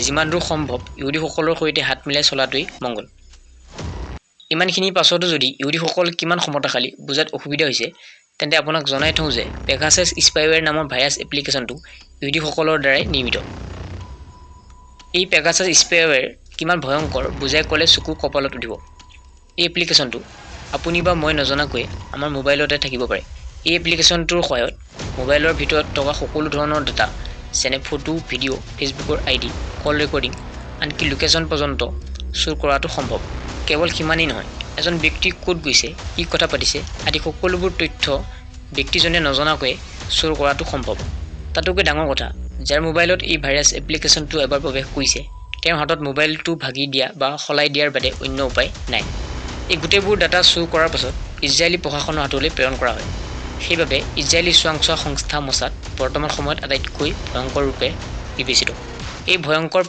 যিমান দূৰ সম্ভৱ ইহুদীসকলৰ সৈতে হাত মিলাই চলাটোৱেই মংগল। ইমানখিনি পাছতো যদি ইহুদীসকল কিমান সমতাশালী বুজাত অসুবিধা হৈছে, তেন্তে আপোনাক জনাই থওঁ যে পেগাছাছ স্পাইৱেৰ নামৰ ভাইৰাছ এপ্লিকেশ্যনটো ইহুদীসকলৰ দ্বাৰাই নিৰ্মিত। এই পেগাছাছ স্পাইৱেৰ কিমান ভয়ংকৰ বুজাই ক'লে চকু কপালত উঠিব। এই এপ্লিকেশ্যনটো আপুনি বা মই নজনাকৈ আমাৰ মোবাইলতে থাকিব পাৰে। এই এপ্লিকেশ্যনটোৰ সহায়ত মোবাইলৰ ভিতৰত থকা সকলো ধৰণৰ ডাটা, যেনে ফটো, ভিডিঅ', ফেচবুকৰ ID, কল ৰেকৰ্ডিং, আনকি লোকেশ্যন পৰ্যন্ত চুৰ কৰাটো সম্ভৱ। কেৱল সিমানেই নহয়, এজন ব্যক্তি ক'ত গৈছে, কি কথা পাতিছে আদি সকলোবোৰ তথ্য ব্যক্তিজনে নজনাকৈ চুৰ কৰাটো সম্ভৱ। তাতোকৈ ডাঙৰ কথা, যাৰ মোবাইলত এই ভাইৰাছ এপ্লিকেশ্যনটো এবাৰ প্ৰৱেশ কৰিছে, তেওঁৰ হাতত মোবাইলটো ভাগি দিয়া বা সলাই দিয়াৰ বাদে অন্য উপায় নাই। এই গোটেইবোৰ ডাটা চুৰ কৰাৰ পাছত ইজৰাইলী প্ৰশাসনৰ হাতলৈ প্ৰেৰণ কৰা হয়। সেইবাবে ইজৰাইলী চোৰাংচোৱা সংস্থা মোছাদ বৰ্তমান সময়ত আটাইতকৈ ভয়ংকৰ ৰূপে বিবেচিত। এই ভয়ংকৰ